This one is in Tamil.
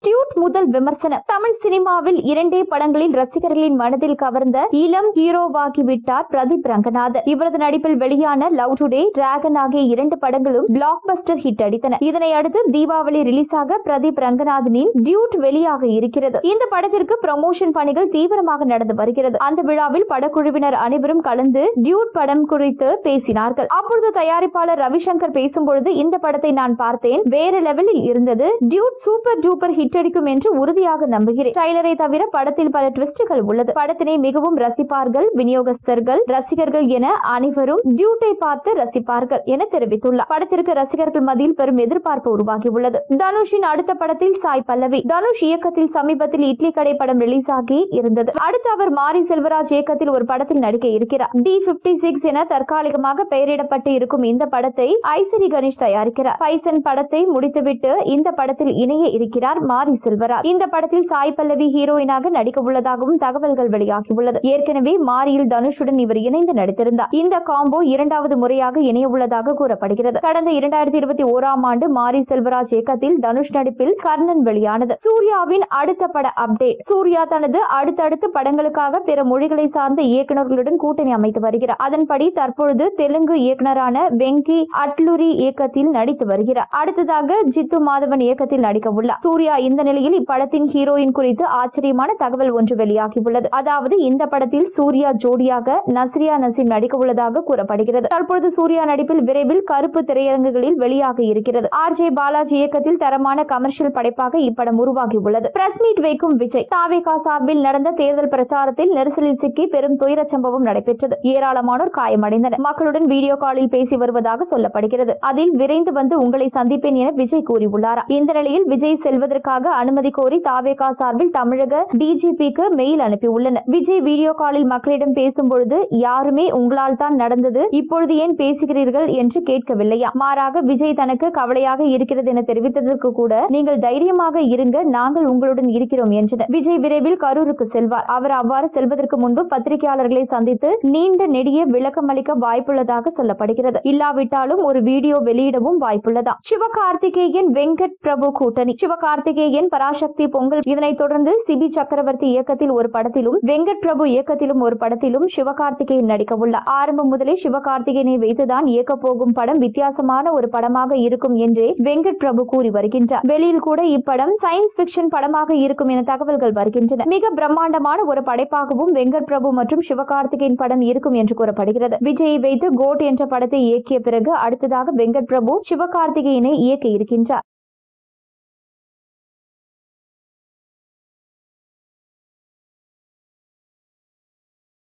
டியூட் முதல் விமர்சனம். தமிழ் சினிமாவில் 2 படங்களில் ரசிகர்களின் மனதில் கவர்ந்த இளம் ஹீரோவாகிவிட்டார் பிரதீப் ரங்கநாதன். இவரது நடிப்பில் வெளியான லவ் டுடே, டிராகன் ஆகிய 2 படங்களும் பிளாக் பஸ்டர் ஹிட் அடித்தன. இதனை அடுத்து தீபாவளி ரிலீஸ் ஆக பிரதீப் ரங்கநாதனின் டியூட் வெளியாக இருக்கிறது. இந்த படத்திற்கு ப்ரமோஷன் பணிகள் தீவிரமாக நடந்து வருகிறது. அந்த விழாவில் படக்குழுவினர் அனைவரும் கலந்து டியூட் படம் குறித்து பேசினார்கள். அப்பொழுது தயாரிப்பாளர் ரவிசங்கர் பேசும்பொழுது, இந்த படத்தை நான் பார்த்தேன், வேற லெவலில் இருந்தது. டியூட் சூப்பர் டூப்பர் ஹிட் அடிக்கும் என்று உறுதியாக நம்புகிறேன். ட்ரைலரை தவிர படத்தில் பல ட்விஸ்டுகள் உள்ளது. படத்தினை மிகவும் ரசிப்பார்கள், விநியோகஸ்தர்கள், ரசிகர்கள் என அனைவரும் டியூட்டை பார்த்து ரசிப்பார்கள் என தெரிவித்துள்ளார். படத்திற்கு ரசிகர்கள் மத்தியில் பெரும் எதிர்பார்ப்பு உருவாகியுள்ளது. தனுஷின் அடுத்த படத்தில் சாய் பல்லவி. தனுஷ் இயக்கத்தில் சமீபத்தில் இட்லி கடை படம் ரிலீஸ் ஆகி இருந்தது. அடுத்து அவர் மாரி செல்வராஜ் இயக்கத்தில் ஒரு படத்தில் நடிக்க இருக்கிறார். D56 என தற்காலிகமாக பெயரிடப்பட்டு இருக்கும் இந்த படத்தை ஐசரி கணேஷ் தயாரிக்கிறார். பைசன் படத்தை முடித்துவிட்டு இந்த படத்தில் இணைய இருக்கிறார் மாரி செல்வராஜ். இந்த படத்தில் சாய் பல்லவி ஹீரோயினாக நடிக்க உள்ளதாகவும் தகவல்கள் வெளியாகியுள்ளது. ஏற்கனவே மாரியில் தனுஷுடன் இவர் இணைந்து நடித்திருந்தார். இந்த காம்போ 2வது முறையாக இணைய உள்ளதாக கூறப்படுகிறது. கடந்த 2021ஆம் ஆண்டு மாரி செல்வராஜ் இயக்கத்தில் தனுஷ் நடிப்பில் கர்ணன் வெளியானது. சூர்யாவின் அடுத்த பட அப்டேட். சூர்யா தனது அடுத்தடுத்த படங்களுக்காக பிற மொழிகளை சார்ந்த இயக்குநர்களுடன் கூட்டணி அமைத்து வருகிறார். அதன்படி தற்பொழுது தெலுங்கு இயக்குநரான வெங்கி அட்லூரி இயக்கத்தில் நடித்து வருகிறார். அடுத்ததாக ஜித்து மாதவன் இயக்கத்தில் நடிக்க உள்ளார் சூர்யா. இந்த நிலையில் இப்படத்தின் ஹீரோயின் குறித்து ஆச்சரியமான தகவல் ஒன்று வெளியாகியுள்ளது. அதாவது இந்த படத்தில் சூர்யா ஜோடியாக நஸ்ரியா நசீம் நடிக்க உள்ளதாக கூறப்படுகிறது. தற்பொழுது சூர்யா நடிப்பில் விரைவில் கருப்பு திரையரங்குகளில் வெளியாக இருக்கிறது. RJ பாலாஜி இயக்கத்தில் தரமான கமர்ஷியல் படைப்பாக இப்படம் உருவாகியுள்ளது. பிரஸ் மீட் வைக்கும் விஜய். தாவேகா சார்பில் நடந்த தேர்தல் பிரச்சாரத்தில் நெரிசலில் சிக்கி பெரும் துயர சம்பவம் நடைபெற்றது. ஏராளமானோர் காயமடைந்தனர். மக்களுடன் வீடியோ காலில் பேசி வருவதாக சொல்லப்படுகிறது. அதில் விரைந்து வந்து உங்களை சந்திப்பேன் என விஜய் கூறியுள்ளார். இந்த நிலையில் விஜய் செல்வதற்காக அனுமதி கோரி தாவேகா சார்பில் தமிழக DGPக்கு மெயில் அனுப்பியுள்ளனர். விஜய் வீடியோ காலில் மக்களிடம் பேசும்பொழுது, யாருமே உங்களால் தான் நடந்தது, இப்பொழுது ஏன் பேசுகிறீர்கள் என்று கேட்கவில்லையா? மாறாக விஜய் தனக்கு கவலையாக இருக்கிறது என தெரிவித்ததற்கு கூட, நீங்கள் தைரியமாக இருங்க, நாங்கள் உங்களுடன் இருக்கிறோம் என்றனர். விஜய் விரைவில் கரூருக்கு செல்வார். அவர் அவ்வாறு செல்வதற்கு முன்பு பத்திரிகையாளர்களை சந்தித்து நீண்ட நெடிய விளக்கம் அளிக்க வாய்ப்புள்ளதாக சொல்லப்படுகிறது. இல்லாவிட்டாலும் ஒரு வீடியோ வெளியிடவும் வாய்ப்புள்ளதா. சிவகார்த்திகேயன் வெங்கட் பிரபு கூட்டணி. சிவகார்த்திகேயன் பராசக்தி பொங்கல். இதனைத் தொடர்ந்து சிபி சக்கரவர்த்தி இயக்கத்தில் ஒரு படத்திலும் வெங்கட் பிரபு இயக்கத்திலும் ஒரு படத்திலும் சிவகார்த்திகேயன் நடிக்க உள்ளார். ஆரம்பம் முதலே சிவகார்த்திகேயனை வைத்துதான் இயக்க போகும் படம் வித்தியாசமான ஒரு படமாக இருக்கும் என்றே வெங்கட் பிரபு கூறி வருகின்றார். வெளியில் கூட இப்படம் சயின்ஸ் பிக்ஷன் படமாக இருக்கும் என தகவல்கள் வருகின்றன. மிக பிரம்மாண்டமான ஒரு படைப்பாகவும் வெங்கட் பிரபு மற்றும் சிவகார்த்திகேயன் படம் இருக்கும் என்று கூறப்படுகிறது. விஜயை வைத்து கோட் என்ற படத்தை இயக்கிய பிறகு அடுத்ததாக வெங்கட் பிரபு சிவகார்த்திகேயனை இயக்க இருக்கின்றார்.